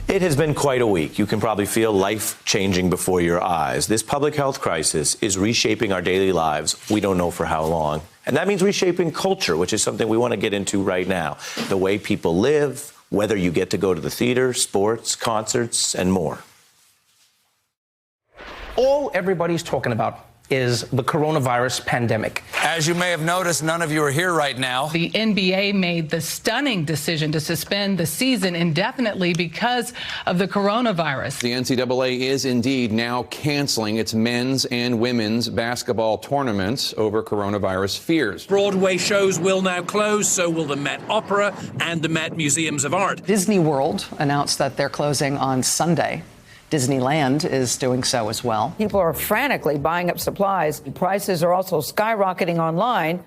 It has been quite a week. You can probably feel life changing before your eyes. This public health crisis is reshaping our daily lives. We don't know for how long. And that means reshaping culture, which is something we want to get into right now. The way people live, whether you get to go to the theater, sports, concerts, and more. All everybody's talking about is the coronavirus pandemic. As you may have noticed, none of you are here right now. The NBA made the stunning decision to suspend the season indefinitely because of the coronavirus. The NCAA is indeed now canceling its men's and women's basketball tournaments over coronavirus fears. Broadway shows will now close, so will the Met Opera and the Met Museums of Art. Disney World announced that they're closing on Sunday. Disneyland is doing so as well. People are frantically buying up supplies. Prices are also skyrocketing online.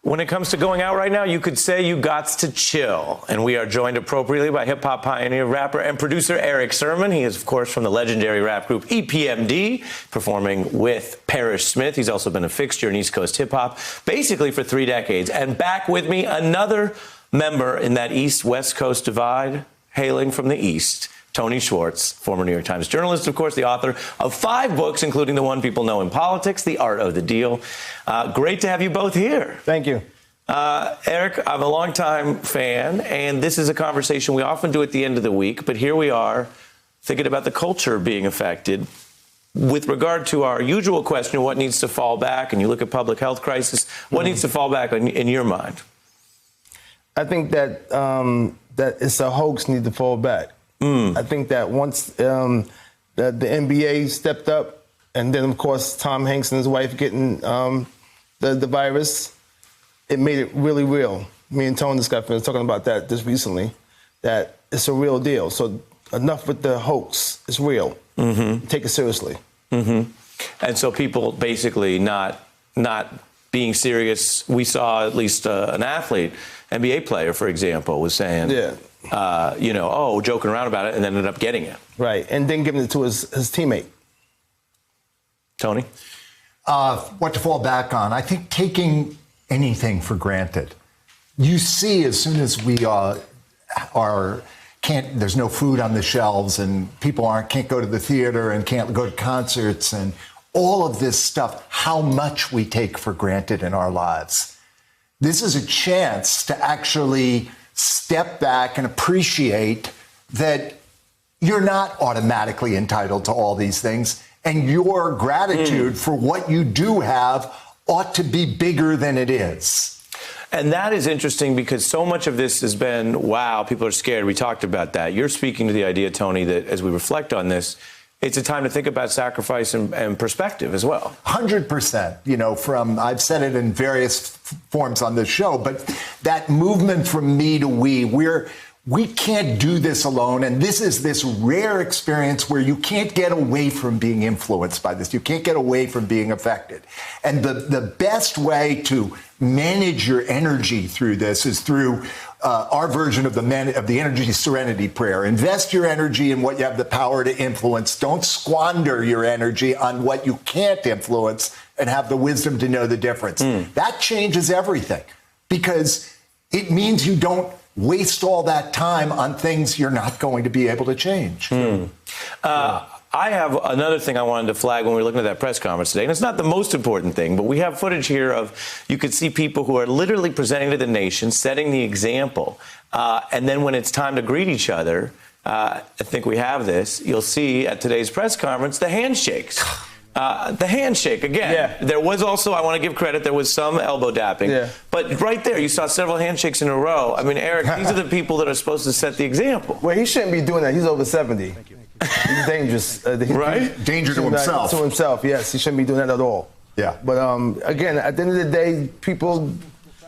When it comes to going out right now, you could say you gots to chill. And we are joined appropriately by hip-hop pioneer, rapper, and producer Erick Sermon. He is, of course, from the legendary rap group EPMD, performing with Parrish Smith. He's also been a fixture in East Coast hip-hop, basically for 3 decades. And back with me, another member in that East-West Coast divide, hailing from the East, Tony Schwartz, former New York Times journalist, of course, the author of 5 books, including the one people know in politics, The Art of the Deal. Great to have you both here. Thank you. Eric, I'm a longtime fan, and this is a conversation we often do at the end of the week, but here we are thinking about the culture being affected. With regard to our usual question, what needs to fall back, and you look at public health crisis, what needs to fall back in your mind? I think that that it's a hoax need to fall back. I think that once the NBA stepped up, and then, of course, Tom Hanks and his wife getting the virus, it made it really real. Me and Tony just got finished talking about that just recently, that it's a real deal. So enough with the hoax. It's real. Take it seriously. And so people basically not being serious. We saw at least an athlete, NBA player, for example, was saying, joking around about it, and then ended up getting it. Right, and then giving it to his teammate. Tony? What to fall back on? I think taking anything for granted. You see, as soon as we there's no food on the shelves, and people can't go to the theater and can't go to concerts, and all of this stuff, how much we take for granted in our lives. This is a chance to actually step back and appreciate that you're not automatically entitled to all these things, and your gratitude for what you do have ought to be bigger than it is. And that is interesting because so much of this has been, wow, people are scared. We talked about that. You're speaking to the idea, Tony, that as we reflect on this, it's a time to think about sacrifice and perspective as well. 100%. I've said it in various forms on this show, but that movement from me to we can't do this alone. And this is this rare experience where you can't get away from being influenced by this. You can't get away from being affected. And the best way to manage your energy through this is through our version of the energy serenity prayer. Invest your energy in what you have the power to influence. Don't squander your energy on what you can't influence, and have the wisdom to know the difference. That changes everything, because it means you don't waste all that time on things you're not going to be able to change. I have another thing I wanted to flag when we were looking at that press conference today, and it's not the most important thing, but we have footage here of, you could see people who are literally presenting to the nation, setting the example, and then when it's time to greet each other, I think we have this, you'll see at today's press conference, the handshakes. The handshake, again, there was also, I want to give credit, there was some elbow dapping. But right there, you saw several handshakes in a row. I mean, Eric, these are the people that are supposed to set the example. Well, he shouldn't be doing that. He's over 70. Thank you. He's dangerous. Right? Danger to himself. To himself, yes. He shouldn't be doing that at all. Yeah. But again, at the end of the day, people,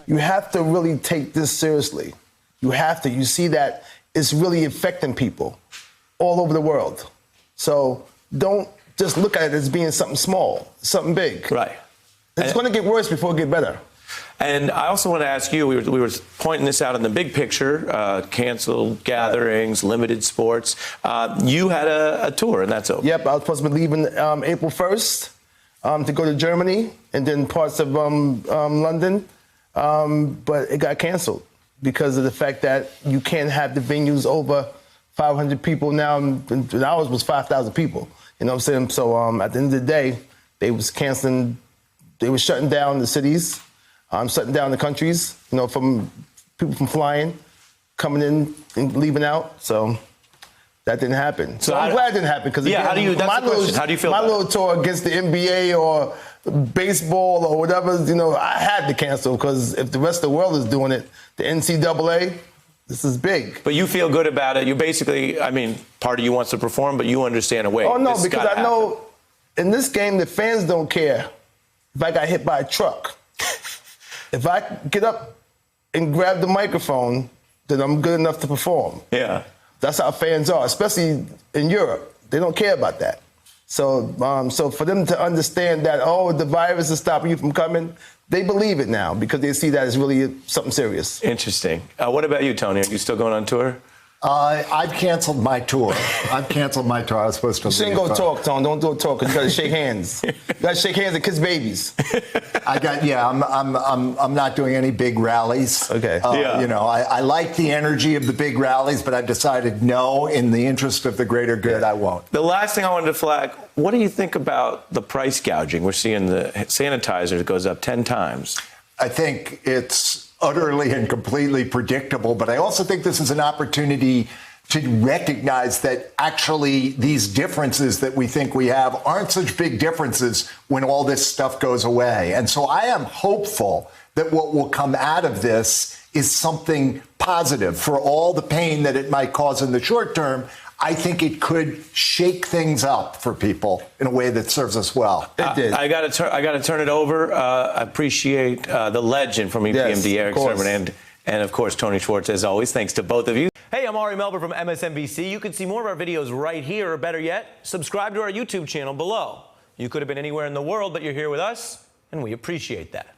you have to really take this seriously. You have to. You see that it's really affecting people all over the world. So don't just look at it as being something small, something big. Right. It's going to get worse before it get better. And I also want to ask you, we were pointing this out in the big picture, canceled gatherings, limited sports. You had a tour, and that's over. Yep, I was supposed to be leaving April 1st to go to Germany and then parts of London, but it got canceled because of the fact that you can't have the venues over 500 people now, and ours was 5,000 people. You know what I'm saying? So at the end of the day, they was canceling, they were shutting down the cities, shutting down the countries, you know, from people from flying, coming in and leaving out. So that didn't happen. So I'm glad it didn't happen because how do you feel my about little tour against the NBA or baseball or whatever, you know, I had to cancel because if the rest of the world is doing it, the NCAA, this is big. But you feel good about it. You basically, I mean, part of you wants to perform, but you understand a way. Oh, no, This because gotta I know in this game, the fans don't care if I got hit by a truck. If I get up and grab the microphone, then I'm good enough to perform. Yeah. That's how fans are, especially in Europe. They don't care about that. So so for them to understand that, oh, the virus is stopping you from coming, they believe it now because they see that it's really something serious. Interesting. What about you, Tony? Are you still going on tour? I've canceled my tour. I was supposed to. You shouldn't go talk, Tone. Don't do a talk because you got to shake hands. You got to shake hands and kiss babies. I'm not doing any big rallies. Okay. You know, I like the energy of the big rallies, but I've decided no, in the interest of the greater good, I won't. The last thing I wanted to flag, what do you think about the price gouging? We're seeing the sanitizer goes up 10 times. I think it's utterly and completely predictable, but I also think this is an opportunity to recognize that actually these differences that we think we have aren't such big differences when all this stuff goes away. And so I am hopeful that what will come out of this is something positive. For all the pain that it might cause in the short term, I think it could shake things up for people in a way that serves us well. It did. I got to turn it over. I appreciate the legend from EPMD, Eric Sermon, and of course, Tony Schwartz, as always. Thanks to both of you. Hey, I'm Ari Melber from MSNBC. You can see more of our videos right here, or better yet, subscribe to our YouTube channel below. You could have been anywhere in the world, but you're here with us, and we appreciate that.